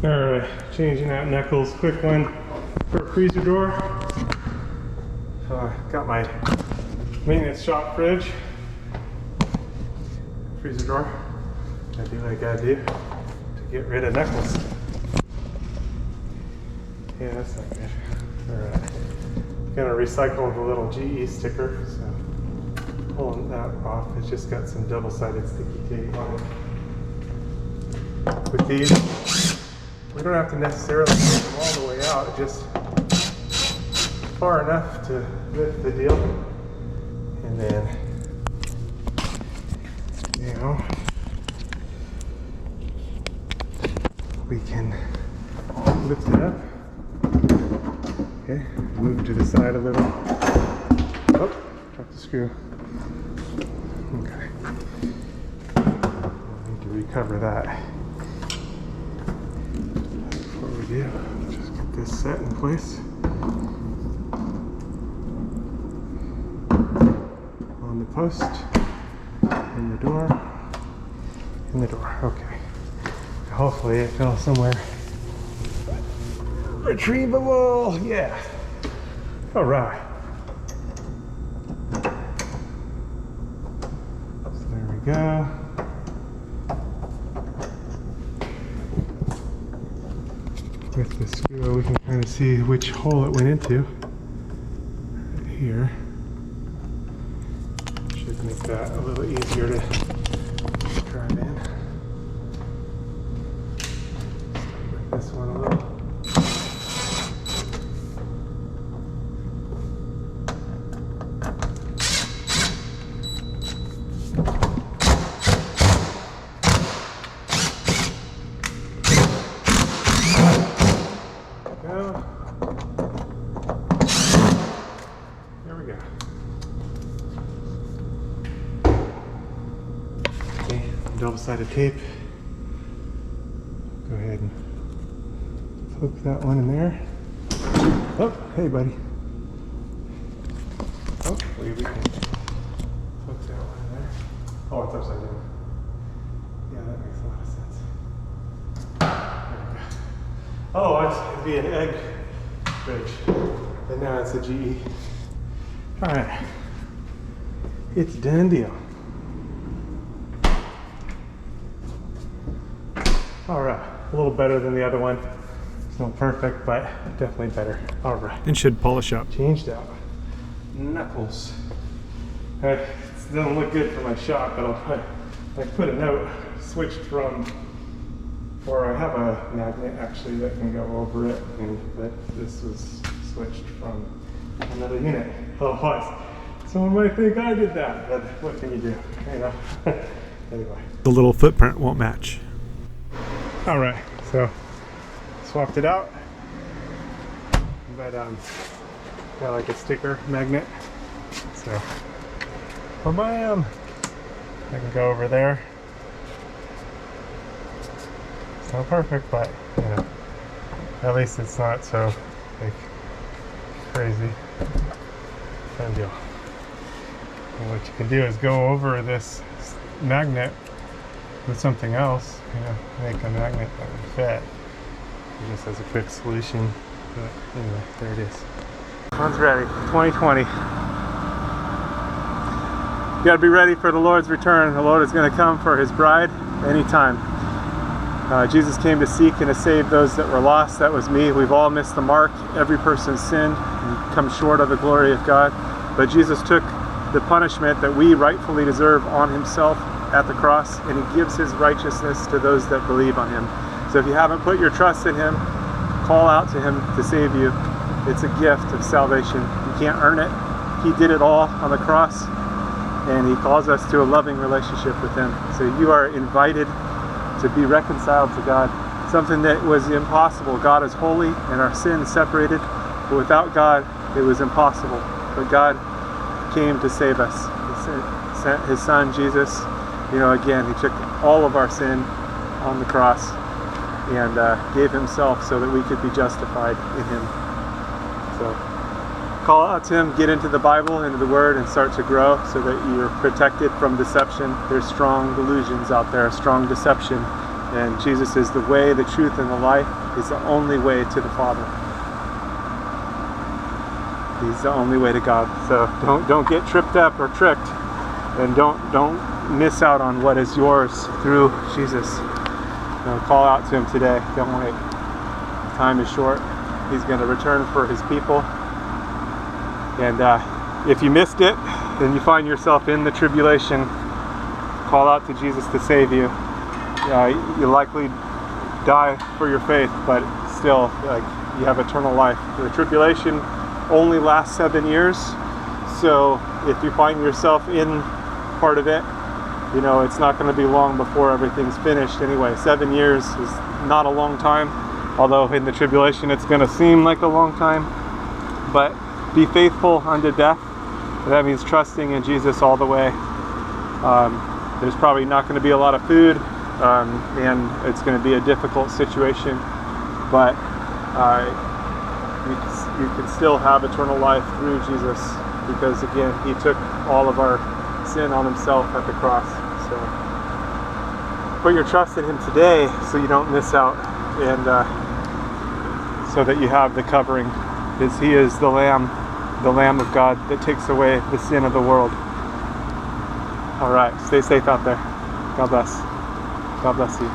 Alright, changing out knuckles. Quick one for a freezer door. Got my maintenance shop fridge. Freezer door. I do what I gotta do to get rid of knuckles. Yeah, that's not good. Alright. Gonna recycle the little GE sticker, so pulling that off. It's just got some double-sided sticky tape on it. With these, we don't have to necessarily take them all the way out, just far enough to lift the deal. And then, you know, we can lift it up. Okay, move to the side a little. Oh, drop the screw. Okay. I need to recover that. Before we do, just get this set in place. On the post, in the door, in the door. Okay. Hopefully it fell somewhere retrievable. Yeah. All right. So there we go. With the screw, we can kind of see which hole it went into. Right here. Should make that a little easier to drive in. Start with this one a little. Double-sided tape. Go ahead and hook that one in there. Oh, hey buddy. Oh, we can hook that one in there. Oh, it's upside down. Yeah, that makes a lot of sense. There we go. Oh, it'd be an egg fridge. And now it's a GE. Alright. It's a done deal. Alright, a little better than the other one. It's not perfect, but definitely better. Alright. And should polish up. Changed out. Knuckles. It doesn't look good for my shop, but I put a note switched from, or I have a magnet actually that can go over it, but this was switched from another unit. Otherwise, someone might think I did that, but what can you do? You know? Anyway. The little footprint won't match. All right, so swapped it out, but got like a sticker magnet, so bam, I can go over there. It's not perfect, but you know, at least it's not so like crazy. Done deal. And what you can do is go over this magnet with something else, you know, make a magnet that would fit. Just as a quick solution, but anyway, there it is. One's ready, 2020. You gotta be ready for the Lord's return. The Lord is gonna come for His bride anytime. Jesus came to seek and to save those that were lost. That was me. We've all missed the mark. Every person's sinned and come short of the glory of God. But Jesus took the punishment that we rightfully deserve on Himself at the cross, and He gives His righteousness to those that believe on Him. So if you haven't put your trust in Him, call out to Him to save you. It's a gift of salvation. You can't earn it. He did it all on the cross, and He calls us to a loving relationship with Him. So you are invited to be reconciled to God, something that was impossible. God is holy and our sin is separated, but without God it was impossible. But God came to save us. He sent His Son Jesus. You know, again, He took all of our sin on the cross and gave Himself so that we could be justified in Him. So call out to Him, get into the Bible, into the Word, and start to grow so that you're protected from deception. There's strong delusions out there, strong deception, And Jesus is the way, the truth, and the life. He's the only way to the Father. He's the only way to God. So don't get tripped up or tricked, and don't miss out on what is yours through Jesus. Call out to him today. Don't wait. Time is short. He's going to return for his people. And if you missed it, then you find yourself in the tribulation, call out to Jesus to save you. You likely die for your faith, but still, you have eternal life. The tribulation only lasts 7 years, so if you find yourself in part of it, it's not going to be long before everything's finished anyway. 7 years is not a long time, although in the tribulation it's going to seem like a long time. But be faithful unto death. That means trusting in Jesus all the way. There's probably not going to be a lot of food, and it's going to be a difficult situation, but you can still have eternal life through Jesus, because again, he took all of our sin on himself at the cross. So put your trust in him today so you don't miss out, and so that you have the covering, because he is the Lamb of God that takes away the sin of the world. All right, stay safe out there. God bless. God bless you.